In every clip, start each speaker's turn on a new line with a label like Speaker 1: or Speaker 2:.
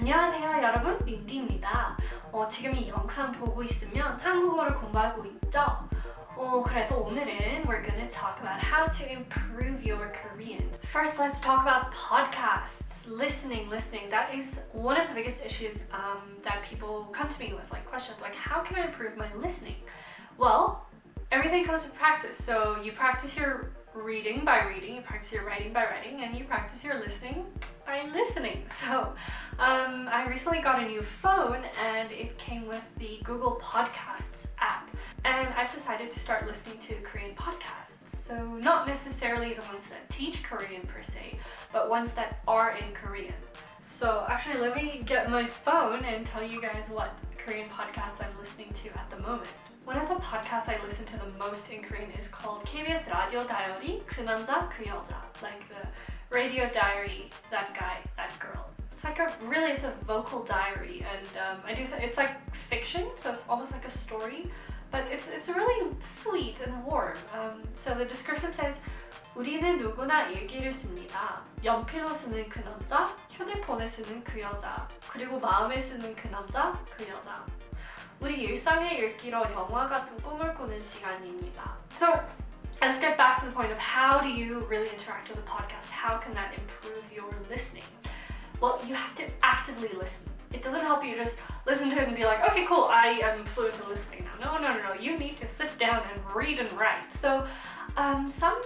Speaker 1: 안녕하세요 여러분, 린디입니다. 지금 이 영상 보고 있으면 한국어를 공부하고 있죠? 그래서 오늘은 we're gonna talk about how to improve your Korean. First, let's talk about podcasts. Listening. That is one of the biggest issues that people come to me with, like questions like, how can I improve my listening? Well, everything comes with practice. So you practice your reading by reading, you practice your writing by writing, and you practice your listening by listening. So I recently got a new phone and it came with the Google Podcasts app, and I've decided to start listening to Korean podcasts. So not necessarily the ones that teach Korean per se, but ones that are in Korean. So actually let me get my phone and tell you guys what Korean podcasts I'm listening to at the moment. One of the podcasts I listen to the most in Korean is called KBS 라디오 다이어리, 그 남자 그 여자, like the radio diary, that guy, that girl. It's like it's a vocal diary, and it's like fiction, so it's almost like a story, but it's really sweet and warm. So the description says, 우리는 누구나 일기를 씁니다. 연필로 쓰는 그 남자, 휴대폰에 쓰는 그 여자, 그리고 마음에 쓰는 그 남자, 그 여자. 우리 일상의 일기로 영화 같은 꿈을 꾸는 시간입니다. So let's get back to the point of how do you really interact with a podcast? How can that improve your listening? Well, you have to actively listen. It doesn't help you just listen to it and be like, okay, cool, I am fluent in listening now. No. You need to sit down and read and write. So some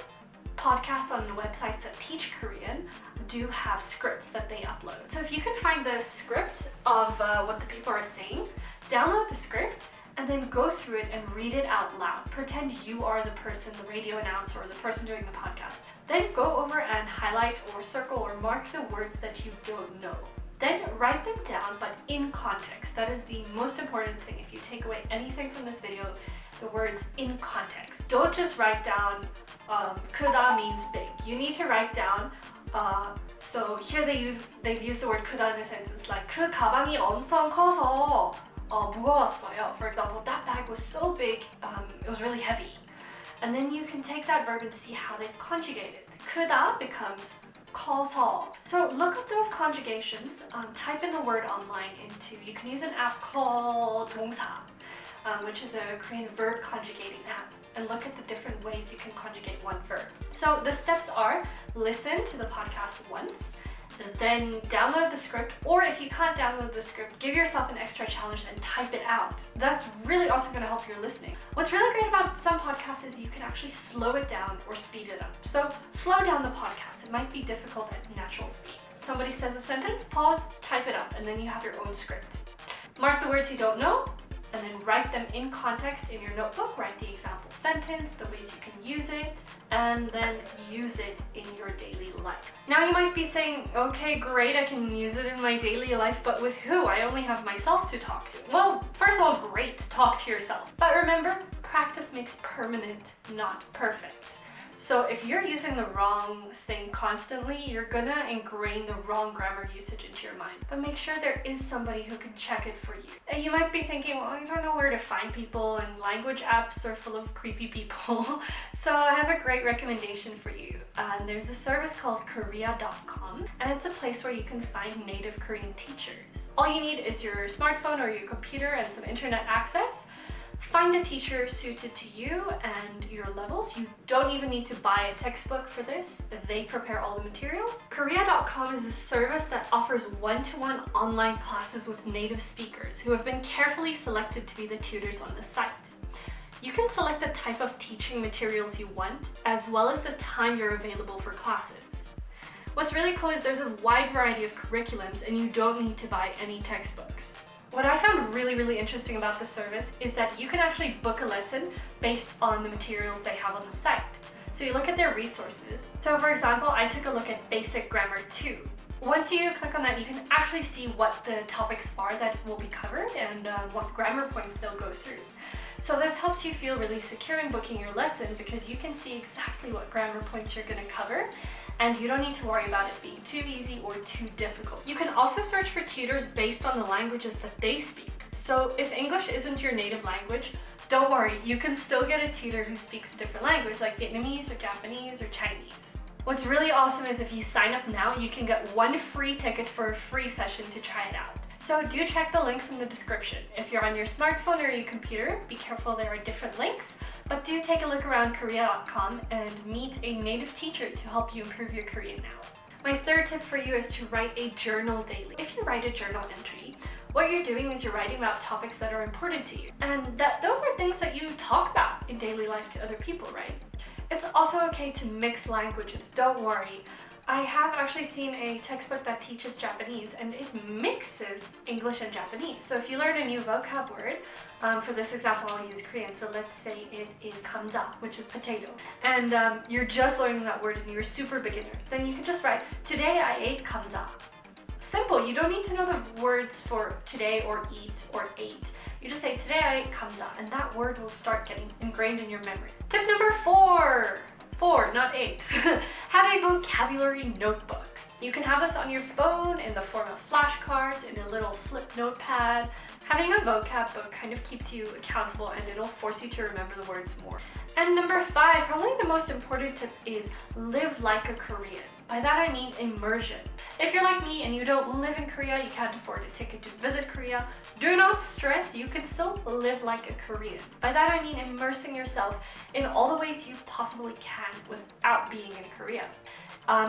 Speaker 1: podcasts on websites that teach Korean do have scripts that they upload. So if you can find the script of what the people are saying, download the script and then go through it and read it out loud. Pretend you are the person, the radio announcer, or the person doing the podcast. Then go over and highlight or circle or mark the words that you don't know. Then write them down, but in context. That is the most important thing. If you take away anything from this video, the words in context. Don't just write down 크다 means big. You need to write down so here they've used the word 크다 in a sentence like 그 가방이 엄청 커서 무거웠어요. For example, that bag was so big, it was really heavy. And then you can take that verb and see how they've conjugated. 크다 becomes 커서. So look up those conjugations, type in the word online you can use an app called 동사, which is a Korean verb conjugating app, and look at the different ways you can conjugate one verb. So the steps are, listen to the podcast once, then download the script, or if you can't download the script, give yourself an extra challenge and type it out. That's really also going to help your listening. What's really great about some podcasts is you can actually slow it down or speed it up. So slow down the podcast. It might be difficult at natural speed. Somebody says a sentence, pause, type it up, and then you have your own script. Mark the words you don't know, and then write them in context in your notebook. Write the example sentence, the ways you can use it, and then use it in your daily life. Now you might be saying, okay, great, I can use it in my daily life, but with who? I only have myself to talk to. Well, first of all, great, talk to yourself. But remember, practice makes permanent, not perfect. So if you're using the wrong thing constantly, you're gonna ingrain the wrong grammar usage into your mind. But make sure there is somebody who can check it for you. And you might be thinking, well, I don't know where to find people, and language apps are full of creepy people. So I have a great recommendation for you. There's a service called Koreadatkomme, and it's a place where you can find native Korean teachers. All you need is your smartphone or your computer and some internet access. Find a teacher suited to you and your levels. You don't even need to buy a textbook for this. They prepare all the materials. Korea.com is a service that offers one-to-one online classes with native speakers who have been carefully selected to be the tutors on the site. You can select the type of teaching materials you want, as well as the time you're available for classes. What's really cool is there's a wide variety of curriculums, and you don't need to buy any textbooks. What I found really interesting about the service is that you can actually book a lesson based on the materials they have on the site. So you look at their resources. So for example, I took a look at Basic Grammar 2. Once you click on that, you can actually see what the topics are that will be covered and what grammar points they'll go through. So this helps you feel really secure in booking your lesson because you can see exactly what grammar points you're going to cover, and you don't need to worry about it being too easy or too difficult. You can also search for tutors based on the languages that they speak. So if English isn't your native language, don't worry, you can still get a tutor who speaks a different language like Vietnamese or Japanese or Chinese. What's really awesome is if you sign up now, you can get 1 free ticket for a free session to try it out. So do check the links in the description. If you're on your smartphone or your computer, be careful, there are different links, but do take a look around Korea.com and meet a native teacher to help you improve your Korean now. My third tip for you is to write a journal daily. If you write a journal entry, what you're doing is you're writing about topics that are important to you. And those are things that you talk about in daily life to other people, right? It's also okay to mix languages, don't worry. I have actually seen a textbook that teaches Japanese and it mixes English and Japanese. So if you learn a new vocab word, for this example I'll use Korean, so let's say it is 감자, which is potato, and you're just learning that word and you're a super beginner, then you can just write, today I ate 감자. Simple, you don't need to know the words for today or eat or ate. You just say, today I ate 감자, and that word will start getting ingrained in your memory. Tip number 4, not 8. Have a vocabulary notebook. You can have this on your phone in the form of flashcards, in a little flip notepad. Having a vocab book kind of keeps you accountable and it'll force you to remember the words more. And number 5, probably the most important tip is live like a Korean. By that I mean immersion. If you're like me and you don't live in Korea, you can't afford a ticket to visit Korea, do not stress, you can still live like a Korean. By that I mean immersing yourself in all the ways you possibly can without being in Korea.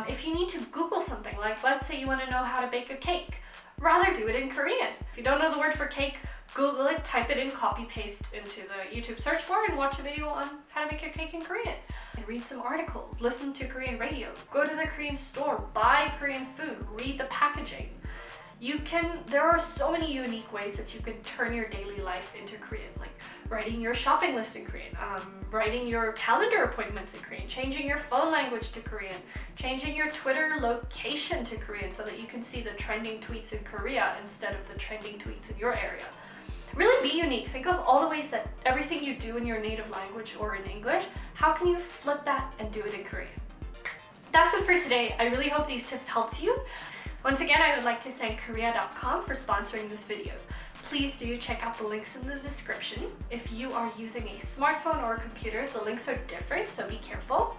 Speaker 1: If you need to Google something, like let's say you want to know how to bake a cake, rather do it in Korean. If you don't know the word for cake, Google it, type it in, copy paste into the YouTube search bar and watch a video on how to make your cake in Korean. And read some articles, listen to Korean radio, go to the Korean store, buy Korean food, read the packaging. There are so many unique ways that you can turn your daily life into Korean, like writing your shopping list in Korean, writing your calendar appointments in Korean, changing your phone language to Korean, changing your Twitter location to Korean so that you can see the trending tweets in Korea instead of the trending tweets in your area. Really be unique. Think of all the ways that everything you do in your native language or in English, how can you flip that and do it in Korean? That's it for today. I really hope these tips helped you. Once again, I would like to thank Korea.com for sponsoring this video. Please do check out the links in the description. If you are using a smartphone or a computer, the links are different, so be careful.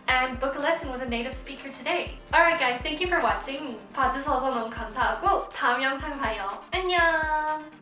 Speaker 1: And book a lesson with a native speaker today. Alright guys, thank you for watching. 봐주셔서 너무 감사하고 다음 영상 봐요. 안녕!